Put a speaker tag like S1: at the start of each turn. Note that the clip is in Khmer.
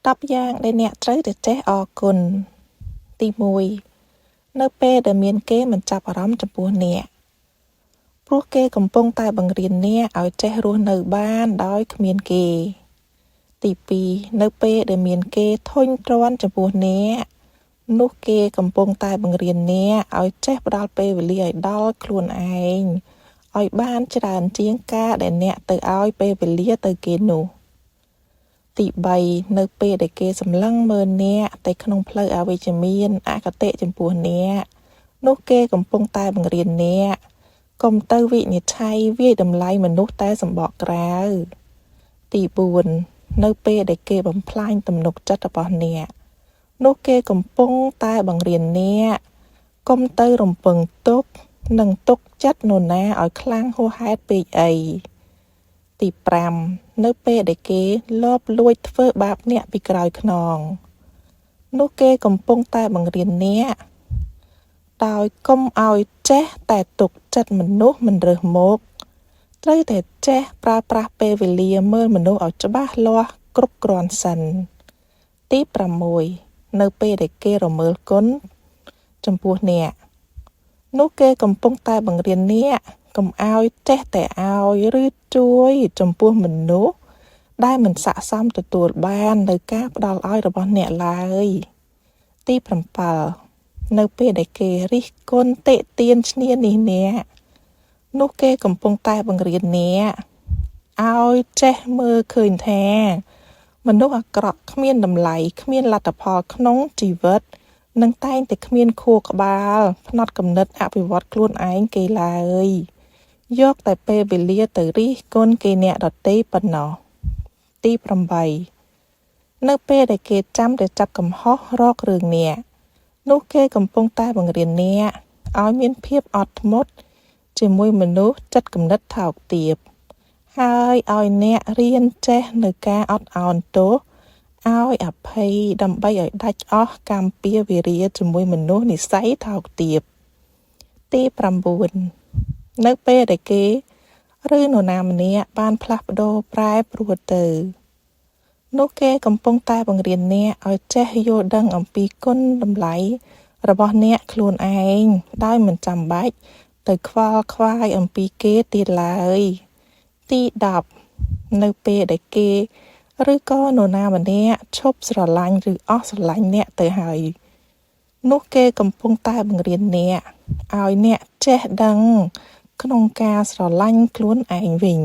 S1: 10 យ៉ាងដែលអ្នកត្រូវតែចេះអរគុណទី1នៅពេលដែលមានគេមិនចាប់អារម្មណ៍ចំពោះអ្នកព្រោះគេកំពុងតែបង្រៀនអ្នកឲ្យចេះរស់នៅបានដោយគ្មានគេទី2នៅពេលដែលមានគេធុញទ្រាន់ចំពោះអ្នកនោះគេកំពុងតែបង្រៀនអ្នកឲ្យចេះផ្ដល់ពេលវេលាឲ្យដល់ខ្លួនឯងឲ្យបានច្រើនជាងការដែលអ្នកទៅឲ្យពេលវេលាទៅគេនោះទី3នៅពេលដែលគេសម្លឹងមើលអ្នកតែក្នុងផ្លូវអវិជ្ជមានអគតិចំពោះអ្នកនោះគេកំពុងតែបង្រៀនអ្នកកុំទៅវិនិច្ឆ័យវាយតម្លៃមនុស្សតែសម្បកក្រៅទី4នៅពេលដែលគេបំផ្លាញទំនុកចិត្តរបស់អ្នកនោះគេកំពុងតែបង្រៀនអ្នកកុំទៅរំពឹងទុកនិងទុកចិត្តនរណាឲ្យខ្លាំងហួសហេតុពេកអីទី5នៅពេលដែលគេលបលួចធ្វើបាបអ្នកពីក្រោយខ្នងនោះគេកំពុងតែបង្រៀនអ្នកដោយកុំឲ្យចេះតែទុកចិត្តមនុស្សមិនរើសមុខត្រូវតែចេះប្រើប្រាស់ពេលវេលាមើលមនុស្សឲ្យច្បាស់លាស់គ្រប់គ្រាន់សិនទី6នៅពេលដែលគេរមើលគុណចំពោះអ្នកនោះគេកំពុងតែបង្រៀនអ្នកកុំឲ្យចេះតែឲ្យឬជួយចំពោះមនុស្សដែលមិនស័ក្តិសមទទួលបាននៅការផ្ដល់ឲ្យរបស់អ្នកឡើយទី7នៅពេលដែលគេរិះគន់តិទៀនឈ្នានីសអ្នកនោះគេកំពុងតែបង្រៀនអ្នកឲ្យចេះមើលឃើញថាមនុស្សអាក្រក់គ្មានតម្លៃគ្មានលទ្ធផលក្នុងជីវិតនឹងតែងតែគ្មានខួរក្បាលផ្នត់គំនិតអភិវឌ្ឍខ្លួនឯងគេឡើយយកតែពេលវេលាទៅរិះគន់គេអ្នកដទៃប៉ុណ្ណោះទី8នៅពេលដែលគេចាំតែចាប់កំហុសរករឿងអ្នកនោះគេកំពុងតែបង្រៀនអ្នកឲ្យមានភាពអត់ធ្មត់ជាមួយមនុស្សចិត្តគំនិតថោកទាបហើយឲ្យអ្នករៀនចេះនៅការអត់ឱនទោសឲ្យអភ័យដើម្បីឲ្យដាច់អស់កម្មពៀរវិរិយជាមួយមនុស្សនិស្ស័យថោកទាបទី9នៅពេលដែលគេឬនរណាម្នាក់បានផ្លាស់ប្ដូរប្រែប្រួលទៅនោះគេកំពុងតែបង្រៀនអ្នកឲ្យចេះយល់ដឹងអំពីគុណតម្លៃរបស់អ្នកខ្លួនឯងដោយមិនចាំបាច់ទៅខ្វល់ខ្វាយអំពីគេទៀតឡើយទី10នៅពេលដែលគេឬក៏នរណាម្នាក់ឈប់ស្រឡាញ់ឬអស់ស្រឡាញ់អ្នកទៅហើយនោះគេកំពុងតែបង្រៀនអ្នកឲ្យអ្នកចេះដឹងក្នុងការស្រឡាញ់ខ្លួនឯងវិញ